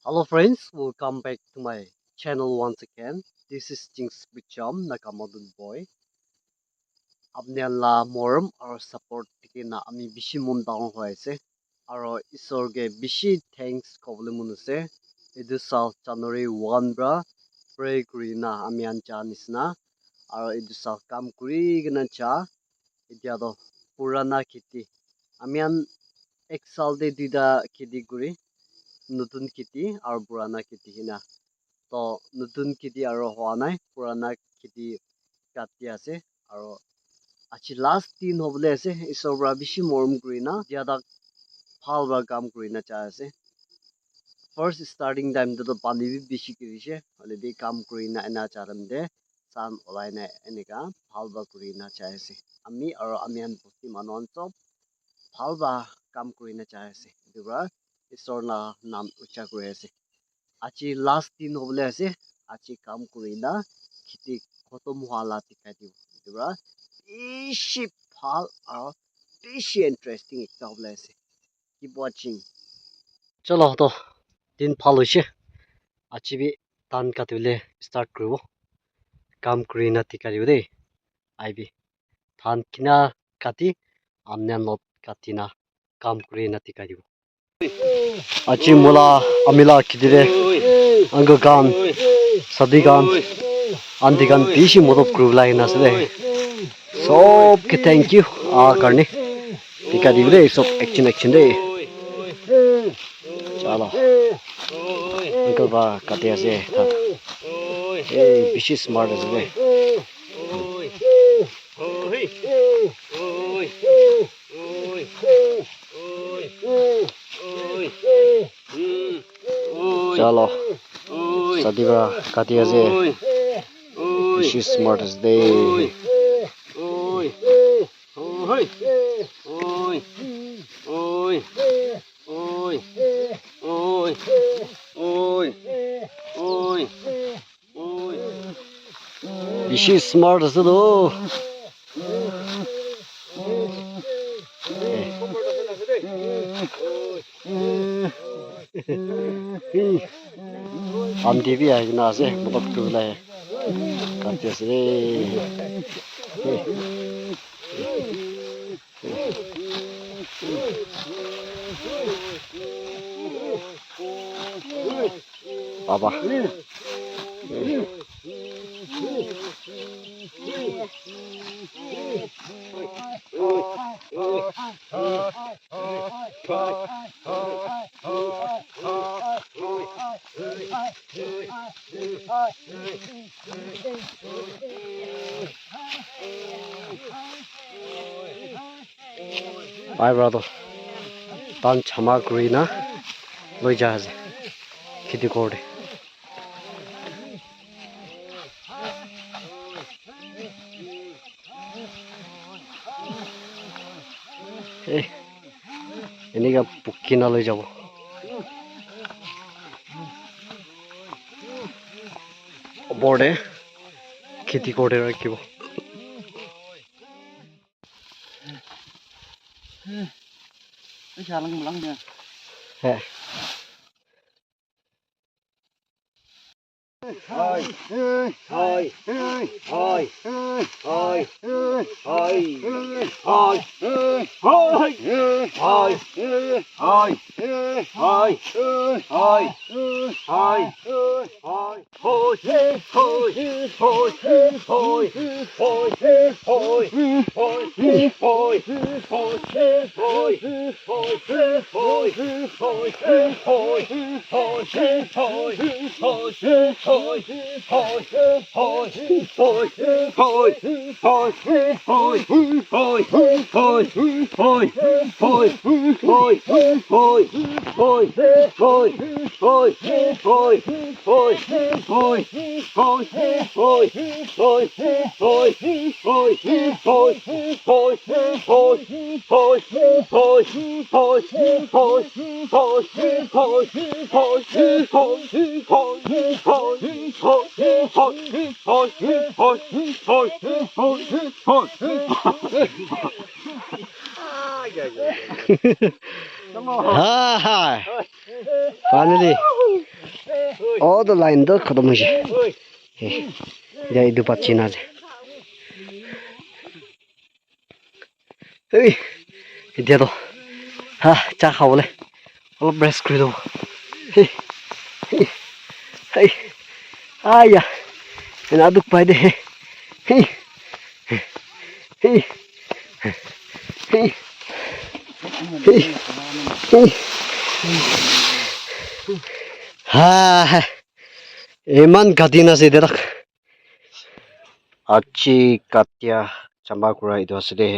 Hello friends, welcome back to my channel once again. This is Jinx Bicham Nakamodun Boy. Apne la moram aro support tiki na ami bishi mun down hoise. Aro isor ge bishi thanks kobole munuse. Edu sal January 1 bra pray kuri na ami ancha nisna. Aro edu sal kam kuri gina cha. Edia do purana kiti. Amian ek sal de dida kiti kuri. Nutun kiti aro purana kiti hina. তো নতুন খেতি আৰু হোৱা নাই পুৰণা খেতি কাটি আছে আৰু আজি লাষ্ট দিন হ'বলৈ আছে ঈশ্বৰৰ পৰা বেছি মৰম কৰি না দিয়াদাক ভাল ভাল কাম কৰি না চাই আছে ফাৰ্ষ্ট ষ্টাৰ্টিং টাইমটোতো পানী বেছি কৰিছে অলৰেডি কাম কৰি না এনা চাৰম দে চান ওলাই নাই এনেকা ভাল ভাল কৰি না চাই আছে আমি আৰু আমি বস্তি মানুহ চব ভাল ভাল কাম কৰি না চাই আছে এইটো পৰা ঈশ্বৰৰ নাম উচ্চাৰ কৰি আছে আজি লাষ্ট দিন হ'বলৈ আছে আজি কাম কৰি না খেতি খতম হোৱালা টিকাই দিব এইটো বেছি ভাল আৰু বেছি ইণ্টাৰেষ্টিং একটা হ'বলৈ আছে কিপ ৱাচিং চলো তো দিন ভাল হৈছে আজি বি ধান কাটিবলৈ ষ্টাৰ্ট কৰিব কাম কৰি না টিকাই দিব দেই আহিবি ধান কিনা কাটি আমনে নত কাটি না কাম কৰি না টিকাই দিব আজি মোলা আমিলা খেতিৰে angka kan sadikan antikan bisi modok group lain asle sob ke thank you karne tika dibre sob action de chala angka ba kate ase tha bisi smart asle chalo Sadiba Katiaze she's smart as they she's smart as though on TV ay na ase motok tu la kate ase baba bye brother tan chama kuri na loi jahaz khiti korde এনেকা পুকি না লৈ যাব বৰ্ডে খেতি কৰে ৰাখিব হে Hi, hi, hi, hi, hi, hi, hi, Hi. Finally, all the line do khatam hoise. Jai du pachi na. Hey, এতিয়া তো চাহ খাবলৈ অলপ ৰেষ্ট কৰি ল'ব আয়া এনা দুখ পাই দে ইমান কাটি নাছে এতিয়া তাক আজি কাটিয়া চাম্বা কৰা এইটো আছে দে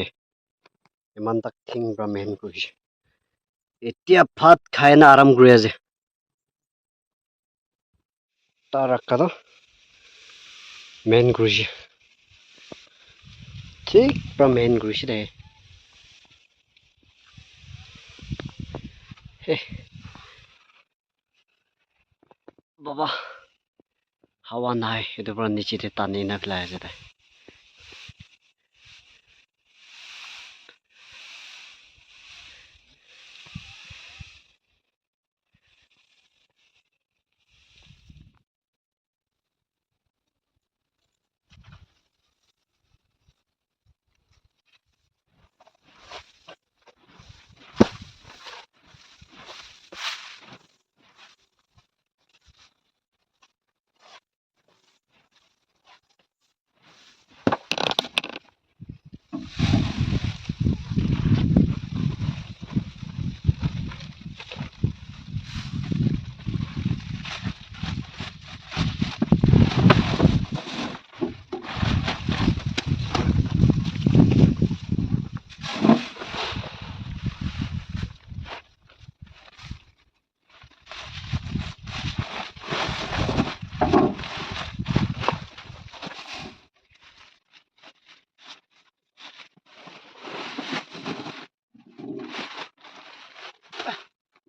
ইমান তাক ঠিং পৰা মেহন কৰিছে এতিয়া ভাত খাই না আৰাম কৰি আছে তাৰ আক্কা তো মেহন কৰিছে ঠিক পৰা মেহন কৰিছে দে বাবা হাৱা নাই এইটো পৰা নিচেতে টানি না পেলাই আছে তাই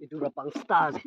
itu udah pangsta sih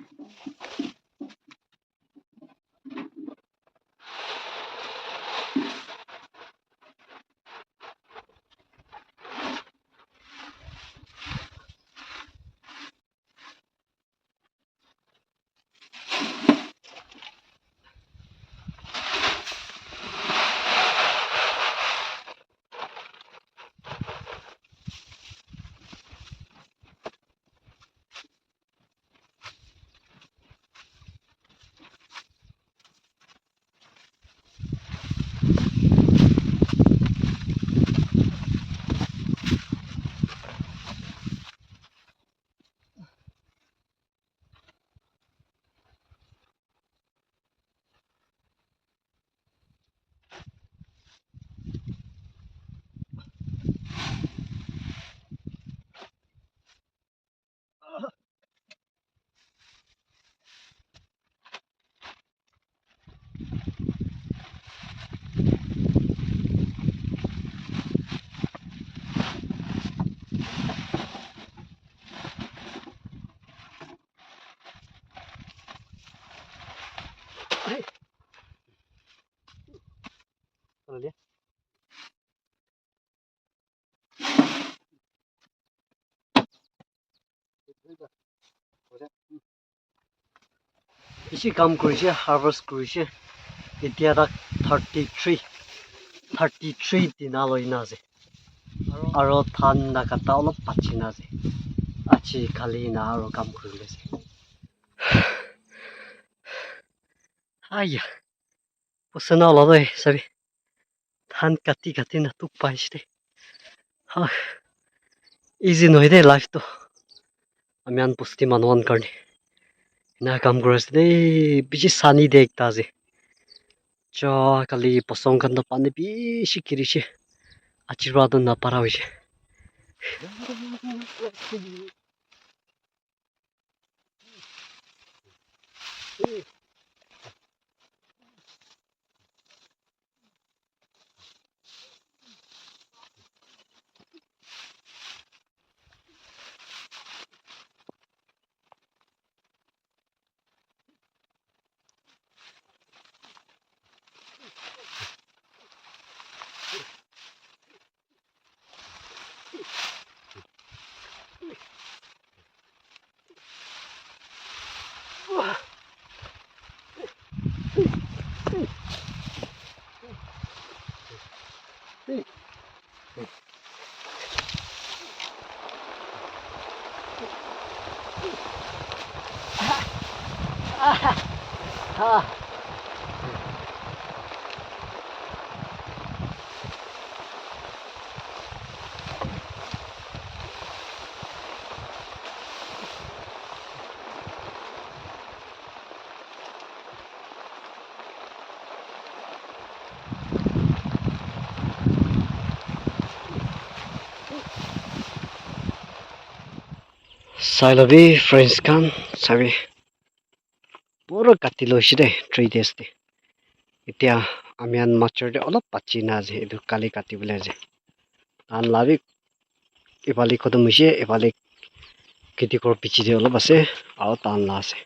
kalau dia বেছি কাম কৰিছে হাৰ্ভেষ্ট কৰিছে এতিয়া তাক 33 দিনা লৈ না আছে আৰু ঠাণ্ডা কাটা অলপ পাচ্ছি না আছে আজি কালি না আৰু কাম কৰি লৈছে আয়া পচনা ওলাব চাবি ধান কাটি না তোক পাইছে দে ইজি নহয় দেই লাইফটো আমি আন পুষ্টি মানুহৰ কাৰণে না কাম কৰি আছে দেই বেছি চানি দে একটা আজি কালি পচং কাণ্ড পানী বেছি কিৰিছে আশীৰ্বাদ নাপাৰা হৈছে Sailabi friends kan sabi puro kati loishi de 3 days de etia amian machor de olop pachi na je edu kali kati bole je tan labi ibali khodum hoise ibali kiti kor pichi de olop ase aro tan la ase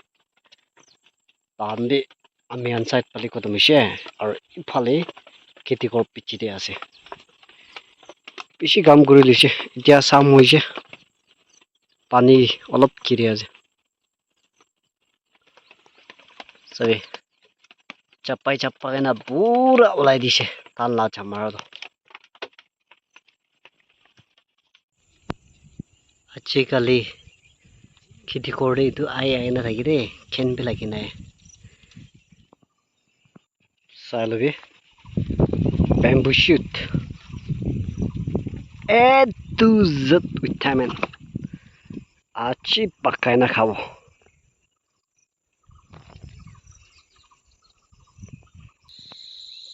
tan de amian side pali khodum hoise aro iphale kiti kor pichi de ase bishi kam kuri lise etia sam hoise pani olop kiri ase sorry chapai chapai na pura ulai dise tan la chamara do achi kali khiti korde itu ai na thaki de khen pe lagi na sailobi bamboo shoot tu zat utamen achi pakai na khabo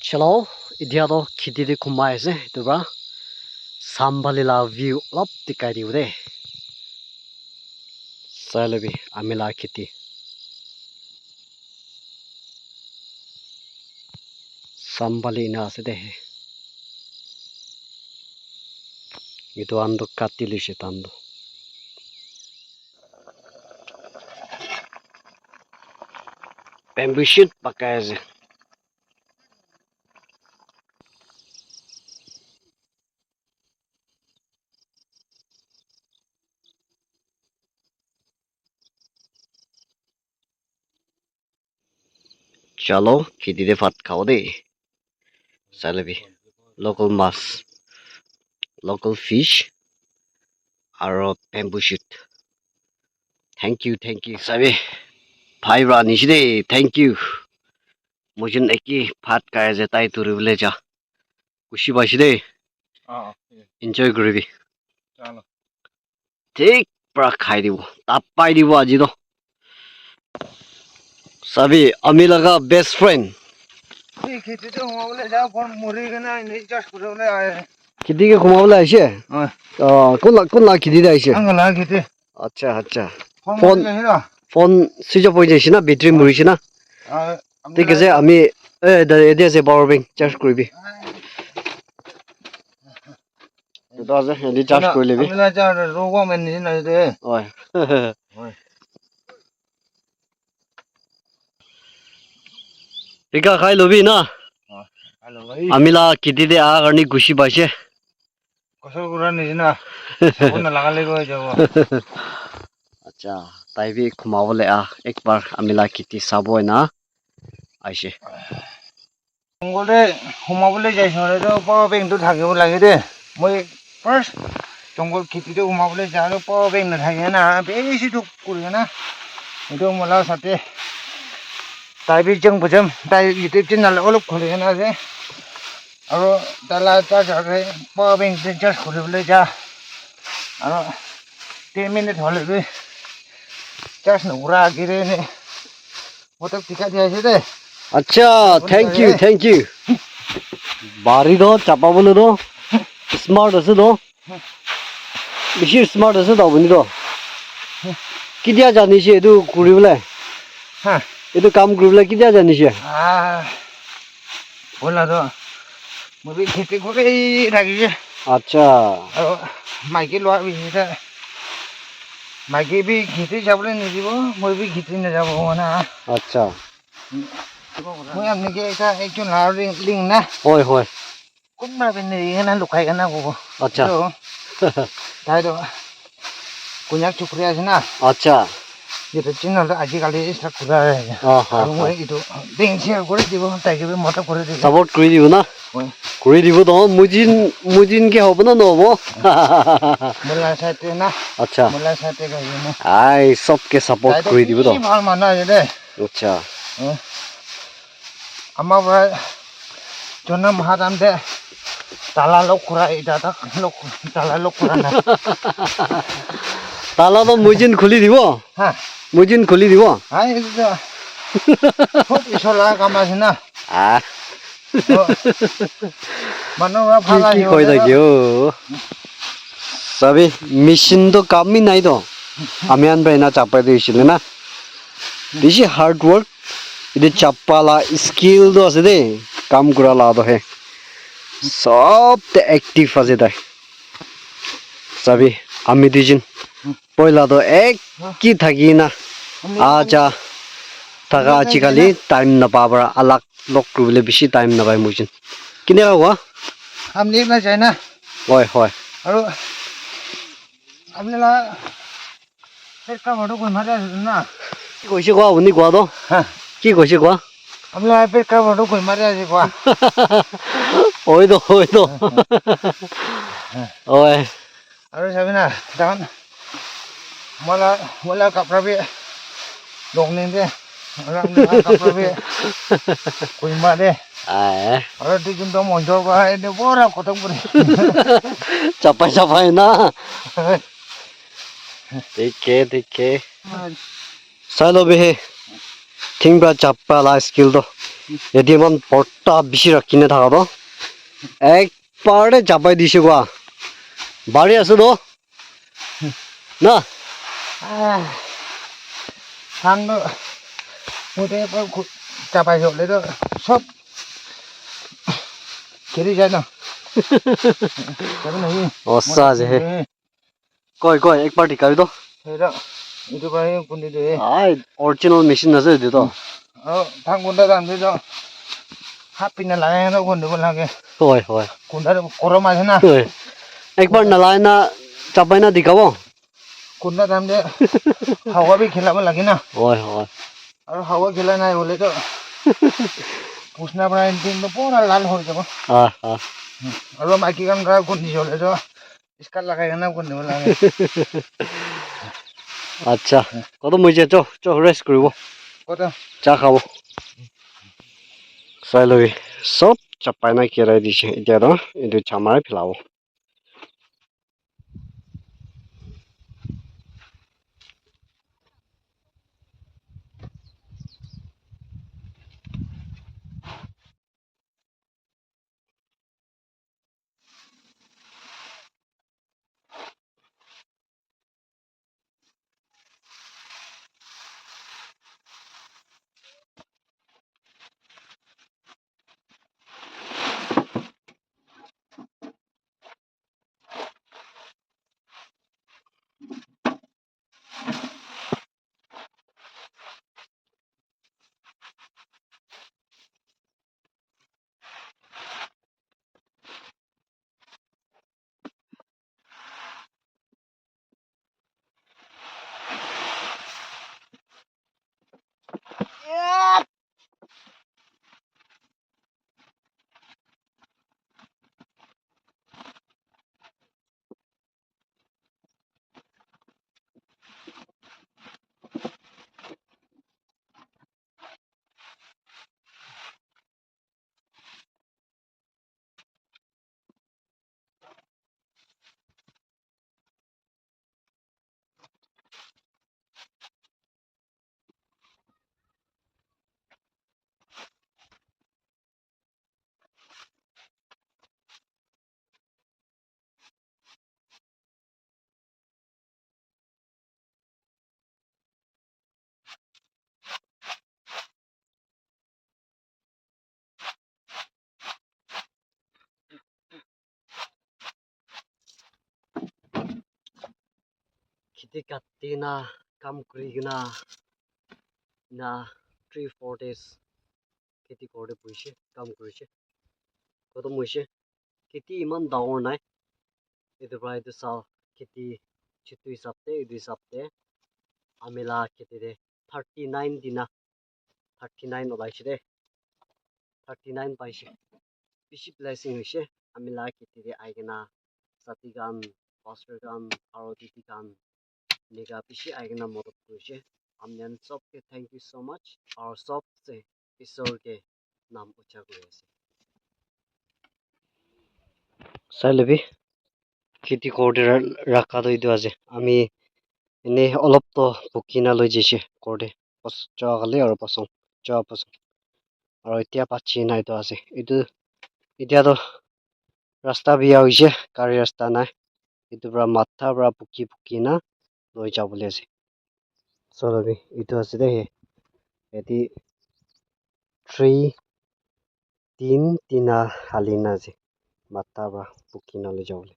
chalo idia do khiti de khumai ase tu ba sambali la view lop tikai diu de sailobi amila khiti sambali na ase de itu ando katili shetando bamboo shoot pakai ase chalo khiti de phat khao de sailobi local mas local fish aro bamboo shoot thank you sabi bhai ra nishide thank you mujun eki phat kai je tai turibule ja kushi bashide enjoy koribi Chalo. ঠিক pra khai dibo tapai dibo aji do sabi ami laga best friend खेती तो हुआ बोले जा phone मुरी के ना नहीं चाष करे बोले आए kiti ke khumawla aise kunla kiti de aise अंग ला खेती acha फोन नहीं ना phone switch off hoye jaise na battery murise na ঠিক আছে আমি এদি আছে power bank charge koribi এটা আছে হেলি charge kori lebi हम ना जा रोगों में नहीं ना दे oi ika khai lobi na hello भाई amila kiti de a garni gushi baise कसर कुरा नहीं ना फोन लगा ले को जाओ acha tai bi khumawle a ekbar amila kiti sabo na aise जंगले हुआ बोले जाए सोरे तो पावर बैंक तो थाके बोला के दे मैं फर्स्ट जंगल खेती तो हुआ बोले जा तो पावर बैंक ना थाके ना बेसी तो कुरे ना itu malah sate tapi jeng bujam tai YouTube channel olok khole na je aro tala cha cha ke power bank se charge khole bole ja aro 10 minute hole be charge no ura gire ne motak tika dia je de acha thank you bari do chapa bolu do smart ase do bishi smart ase do buni do kidia jani se edu kuribole ha edu kam kuribole kidia jani se bola do mo bi kheti kore ragi je acha aro maiki loa bi je maiki bi kheti jabole ni dibo mo bi kheti na jabo na acha moi amni ke eta ekjon la link na hoi kumna ben ni na lukai kana go acha dai do kunyak chukriya je na acha যেটা চিহ্নটা আজিকালি start করা আৰু মই এইটো বেং share কৰি দিব তাইকে মতা কৰি দিব সাপোর্ট করে দিব না করে দিব তো মুজিন কি হবে না নহব মোলা সাইতে না আচ্ছা মোলা সাইতে গাইব না আই সবকে সাপোর্ট করে দিব তো ভাল মানুহ আছে দে আচ্ছা আমাৰ পৰা জনম হাতাম দে তালা লগ কৰা এটা তালা লগ কৰা না তালা তো মুজিন খুলি দিব হা মুজিন খুলি দিব হাই এইটো খুব ইছলা কাম আছে না মানুহ ভাল কি কই থাকি ও সবই মেশিন তো কামই নাই তো আমি আনবাই না চাপাই দিয়েছিল না বেশি হার্ড ওয়ার্ক এটা চাপালা স্কিল তো আছে দে কাম করা লাভ হে সব অ্যাক্টিভ আছে তাই সবই আমি দুজন পয়লা তো এক কি থাকি না আচ্ছা থাকা আজিকালি টাইম নাপাবৰা আলাক লগ কৰিবলৈ বেছি টাইম নাপায় মুজিন কেনেকুৱা হোৱা আমনি না যায় না হয় হয় আৰু আপোনালা পেট কামটো কৰি মাৰি আছে না কি কৈছে কোৱা আপুনি কোৱাটো কি কৈছে কোৱা আপোনালা পেট কামটো কৰি মাৰি আছে কোৱা হয়তো হয় আৰু চাবি না তামান মোলা কাপড়া বি দংনে দে আৰু কাপড়া বি কৰি মাৰে আৰু দুজন তো মঞ্চৰ পৰা এনে বৰা খতম কৰি চাপাই না ঠিকে চাই ল'বি হে ঠিংবা চাপালা স্কিলটো যদি ইমান পৰ্তা বেছি ৰাখিনে থাকাটো একবাৰতে চাপাই দিছে কোৱা বাঢ়ি আছো তো না ধান মুঠে চাপাই চলে তো সব খেলি যায় না অচ্ছা আছে হে কয় একবাৰ টিকাবি তো এইটো পাৰি খুন্দি দিয়ে অৰিজিনেল মেচিন আছে এইটো তো আৰু ধান খুন্দা দাম দিছ হাত পিনে লাগাই খুন্দিব লাগে হয় খুন্দাটো গৰম আছে না একবাৰ নালায় না চাপাই না দিকাব খুন্দা দাম দিয়ে হাৱা বি খেলাব লাগে না হয় আৰু হাৱা খেলা নাই হ'লেতো পুচনা পৰা দিনটো পুৰা লাল হৈ যাব আৰু মাইকী কাম কৰা খুন্দি হ'লেতো স্কাৰ্ট লগাই কেনে খুন্দিব লাগে আচ্ছা কত মজা চ ৰেষ্ট কৰিব কত চাহ খাব চাই লবি চব চাপাই না কেৰাই দিছে এতিয়া তো এইটো চামাৰে পেলাব খেতি কাটি না কাম কৰি কিনা না 3-4 days খেতি কৰোঁতে বহিছে কাম কৰিছে খতম হৈছে খেতি ইমান ডাঙৰ নাই এইটো পৰা এইটো চাওঁ খেতি যিটো হিচাপতে এইটো হিচাপতে Amila kitire 39 dina 39 olaishe de 39 paishe bishi blessing hoishe amila kitire aigena satigan pastor gan aro didi gan nega bishi aigena modot koishe amyan sob ke thank you so much aro sob se isor ke nam ucha kori ase sailebi kiti korte rakha to etu ase ami ene olop to bukina loi jaise korte joa kale aro pasong joa pasong aro etia pachi nai to ase etu etia to rasta biya hoise gari rasta nai etu pra matha pra buki buki na loi jabole ase solabi etu ase de yati 3 3 tina halina ase matha pra buki na loi jabole